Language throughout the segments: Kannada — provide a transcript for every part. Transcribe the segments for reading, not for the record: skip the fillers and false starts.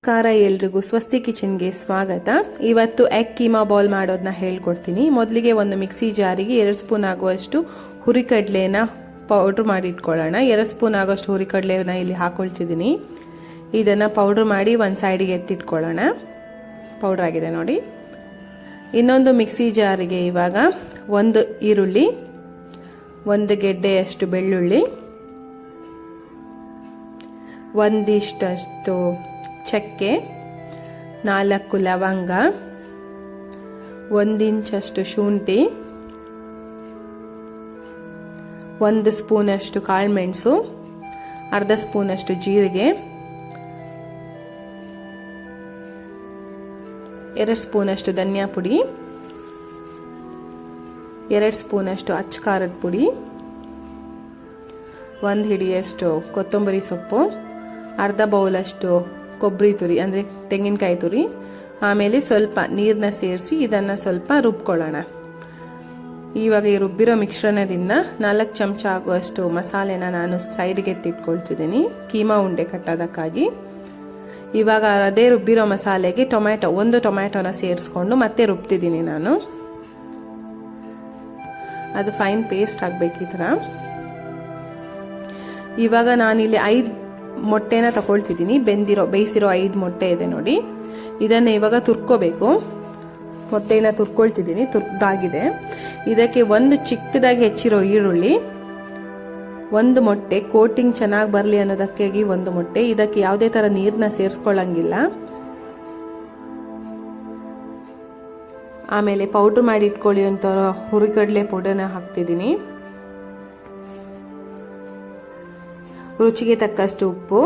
ನಮಸ್ಕಾರ ಎಲ್ರಿಗೂ ಸ್ವಸ್ತಿ ಕಿಚನ್ಗೆ ಸ್ವಾಗತ. ಇವತ್ತು ಎಗ್ ಕೀಮಾ ಬಾಲ್ ಮಾಡೋದನ್ನ ಹೇಳ್ಕೊಡ್ತೀನಿ. ಮೊದಲಿಗೆ ಒಂದು ಮಿಕ್ಸಿ ಜಾರಿಗೆ 2 ಸ್ಪೂನ್ ಆಗುವಷ್ಟು ಹುರಿಕಡಲೆನ ಪೌಡರ್ ಮಾಡಿ ಇಟ್ಕೊಳ್ಳೋಣ. 2 ಸ್ಪೂನ್ ಆಗುವಷ್ಟು ಹುರಿಕಡಲೆನ ಇಲ್ಲಿ ಹಾಕೊಳ್ತಿದ್ದೀನಿ. ಇದನ್ನು ಪೌಡರ್ ಮಾಡಿ ಒಂದು ಸೈಡಿಗೆ ಎತ್ತಿಟ್ಕೊಳ್ಳೋಣ. ಪೌಡರ್ ಆಗಿದೆ ನೋಡಿ. ಇನ್ನೊಂದು ಮಿಕ್ಸಿ ಜಾರಿಗೆ ಇವಾಗ 1 ಈರುಳ್ಳಿ, 1 ಗೆಡ್ಡೆಯಷ್ಟು ಬೆಳ್ಳುಳ್ಳಿ, ಒಂದಿಷ್ಟಷ್ಟು ಚಕ್ಕೆ, 4 ಲವಂಗ, 1 ಇಂಚಷ್ಟು ಶುಂಠಿ, 1 ಸ್ಪೂನಷ್ಟು ಕಾಳುಮೆಣಸು, ಅರ್ಧ ಸ್ಪೂನಷ್ಟು ಜೀರಿಗೆ, 2 ಸ್ಪೂನಷ್ಟು ಧನಿಯಾ ಪುಡಿ, 2 ಸ್ಪೂನಷ್ಟು ಅಚ್ಚ ಖಾರದ ಪುಡಿ, 1 ಹಿಡಿಯಷ್ಟು ಕೊತ್ತಂಬರಿ ಸೊಪ್ಪು, ಅರ್ಧ ಬೌಲಷ್ಟು ಕೊಬ್ಬರಿ ತುರಿ ಅಂದರೆ ತೆಂಗಿನಕಾಯಿ ತುರಿ, ಆಮೇಲೆ ಸ್ವಲ್ಪ ನೀರನ್ನ ಸೇರಿಸಿ ಇದನ್ನು ಸ್ವಲ್ಪ ರುಬ್ಕೊಳ್ಳೋಣ. ಇವಾಗ ಈ ರುಬ್ಬಿರೋ ಮಿಶ್ರಣದಿಂದ 4 ಚಮಚ ಆಗುವಷ್ಟು ಮಸಾಲೆನ ನಾನು ಸೈಡ್ಗೆ ಎತ್ತಿಟ್ಕೊಳ್ತಿದ್ದೀನಿ ಕೀಮಾ ಉಂಡೆ ಕಟ್ಟೋದಕ್ಕಾಗಿ. ಇವಾಗ ಅದೇ ರುಬ್ಬಿರೋ ಮಸಾಲೆಗೆ ಒಂದು ಟೊಮ್ಯಾಟೊನ ಸೇರಿಸ್ಕೊಂಡು ಮತ್ತೆ ರುಬ್ತಿದ್ದೀನಿ ನಾನು. ಅದು ಫೈನ್ ಪೇಸ್ಟ್ ಆಗಬೇಕು ಈ ಥರ. ಇವಾಗ ನಾನಿಲ್ಲಿ 5 ಮೊಟ್ಟೆನ ತಗೊಳ್ತಿದ್ದೀನಿ. ಬೇಯಿಸಿರೋ 5 ಮೊಟ್ಟೆ ಇದೆ ನೋಡಿ. ಇದನ್ನು ಇವಾಗ ತುರ್ಕೋಬೇಕು. ಮೊಟ್ಟೆನ ತುರ್ಕೊಳ್ತಿದ್ದೀನಿ, ತುರ್ದಾಗಿದೆ. ಇದಕ್ಕೆ 1 ಚಿಕ್ಕದಾಗಿ ಹೆಚ್ಚಿರೋ ಈರುಳ್ಳಿ, 1 ಮೊಟ್ಟೆ, ಕೋಟಿಂಗ್ ಚೆನ್ನಾಗಿ ಬರಲಿ ಅನ್ನೋದಕ್ಕಾಗಿ 1 ಮೊಟ್ಟೆ. ಇದಕ್ಕೆ ಯಾವುದೇ ಥರ ನೀರನ್ನ ಸೇರಿಸ್ಕೊಳ್ಳಂಗಿಲ್ಲ. ಆಮೇಲೆ ಪೌಡ್ರ್ ಮಾಡಿ ಇಟ್ಕೊಳ್ಳಿ ಅಂತ ಹುರಿಗಡಲೆ ಪೌಡರ್ನ ಹಾಕ್ತಿದ್ದೀನಿ. ರುಚಿಗೆ ತಕ್ಕಷ್ಟು ಉಪ್ಪು.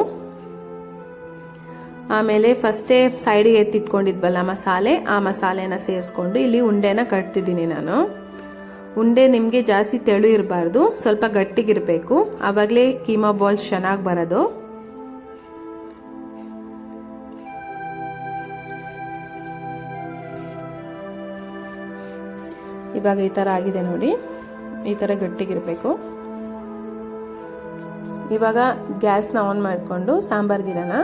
ಆಮೇಲೆ ಫಸ್ಟೇ ಸೈಡಿಗೆ ಎತ್ತಿಟ್ಕೊಂಡಿದ್ವಲ್ಲ ಮಸಾಲೆ, ಆ ಮಸಾಲೆನ ಸೇರಿಸ್ಕೊಂಡು ಇಲ್ಲಿ ಉಂಡೆನ ಕಟ್ತಿದ್ದೀನಿ ನಾನು. ಉಂಡೆ ನಿಮಗೆ ಜಾಸ್ತಿ ತೆಳು ಇರಬಾರ್ದು, ಸ್ವಲ್ಪ ಗಟ್ಟಿಗಿರಬೇಕು. ಆವಾಗಲೇ ಕೀಮಾ ಬಾಲ್ಸ್ ಚೆನ್ನಾಗಿ ಬರೋದು. ಇವಾಗ ಈ ಥರ ಆಗಿದೆ ನೋಡಿ. ಈ ಥರ ಗಟ್ಟಿಗಿರಬೇಕು. ಇವಾಗ ಗ್ಯಾಸ್ನ ಆನ್ ಮಾಡಿಕೊಂಡು ಸಾಂಬಾರ್ ಗಿಡನ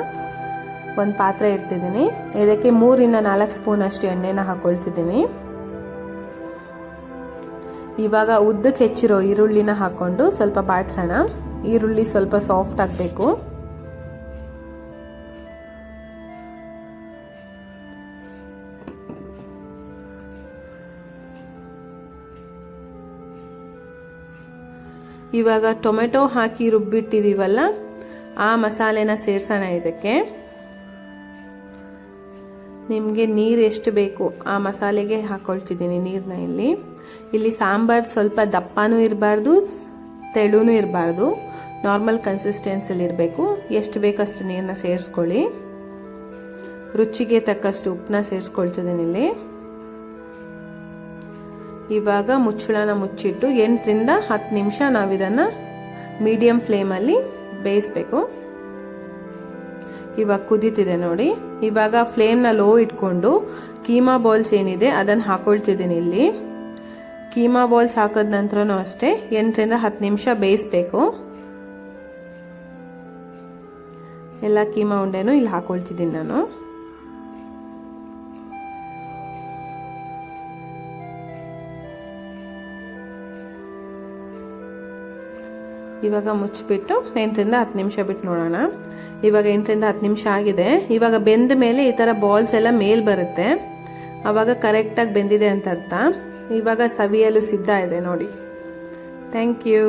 ಒಂದು ಪಾತ್ರೆ ಇಡ್ತಿದ್ದೀನಿ. ಇದಕ್ಕೆ 3 ಇಂದ 4 ಸ್ಪೂನ್ ಅಷ್ಟು ಎಣ್ಣೆನ ಹಾಕೊಳ್ತಿದ್ದೀನಿ. ಇವಾಗ ಉದ್ದಕ್ಕೆ ಹೆಚ್ಚಿರೋ ಈರುಳ್ಳಿನ ಹಾಕೊಂಡು ಸ್ವಲ್ಪ ಬಾಡ್ಸೋಣ. ಈರುಳ್ಳಿ ಸ್ವಲ್ಪ ಸಾಫ್ಟ್ ಆಗಬೇಕು. ಇವಾಗ ಟೊಮೆಟೊ ಹಾಕಿ ರುಬ್ಬಿಟ್ಟಿದೀವಲ್ಲ, ಆ ಮಸಾಲೆನ ಸೇರ್ಸೋಣ. ಇದಕ್ಕೆ ನಿಮಗೆ ನೀರು ಎಷ್ಟು ಬೇಕು ಆ ಮಸಾಲೆಗೆ ಹಾಕೊಳ್ತಿದ್ದೀನಿ ನೀರನ್ನ. ಇಲ್ಲಿ ಸಾಂಬಾರ್ ಸ್ವಲ್ಪ ದಪ್ಪನೂ ಇರಬಾರ್ದು, ತೆಳುನೂ ಇರಬಾರ್ದು, ನಾರ್ಮಲ್ ಕನ್ಸಿಸ್ಟೆನ್ಸಿಲಿ ಇರಬೇಕು. ಎಷ್ಟು ಬೇಕಷ್ಟು ನೀರನ್ನ ಸೇರಿಸ್ಕೊಳ್ಳಿ. ರುಚಿಗೆ ತಕ್ಕಷ್ಟು ಉಪ್ಪನ್ನ ಸೇರಿಸ್ಕೊಳ್ತಿದ್ದೀನಿ ಇಲ್ಲಿ. ಇವಾಗ ಮುಚ್ಚಳನ ಮುಚ್ಚಿಟ್ಟು 8 ರಿಂದ 10 ನಿಮಿಷ ನಾವು ಇದನ್ನು ಮೀಡಿಯಂ ಫ್ಲೇಮಲ್ಲಿ ಬೇಯಿಸ್ಬೇಕು. ಇವಾಗ ಕುದೀತಿದೆ ನೋಡಿ. ಇವಾಗ ಫ್ಲೇಮ್ನ ಲೋ ಇಟ್ಕೊಂಡು ಕೀಮಾ ಬಾಲ್ಸ್ ಏನಿದೆ ಅದನ್ನು ಹಾಕೊಳ್ತಿದ್ದೀನಿ ಇಲ್ಲಿ. ಕೀಮಾ ಬಾಲ್ಸ್ ಹಾಕಿದ ನಂತರನೂ ಅಷ್ಟೇ 8 ರಿಂದ 10 ನಿಮಿಷ ಬೇಯಿಸ್ಬೇಕು. ಎಲ್ಲ ಕೀಮಾ ಉಂಡೆನೂ ಇಲ್ಲಿ ಹಾಕೊಳ್ತಿದ್ದೀನಿ ನಾನು. ಇವಾಗ ಮುಚ್ಚಿಬಿಟ್ಟು 8 ರಿಂದ 10 ನಿಮಿಷ ಬಿಟ್ಟು ನೋಡೋಣ. ಇವಾಗ 8 ರಿಂದ 10 ನಿಮಿಷ ಆಗಿದೆ. ಇವಾಗ ಬೆಂದ ಮೇಲೆ ಈ ಥರ ಬಾಲ್ಸ್ ಎಲ್ಲ ಮೇಲ್ ಬರುತ್ತೆ. ಆವಾಗ ಕರೆಕ್ಟಾಗಿ ಬೆಂದಿದೆ ಅಂತ ಅರ್ಥ. ಇವಾಗ ಸವಿಯಲು ಸಿದ್ಧ ಇದೆ ನೋಡಿ. Thank you.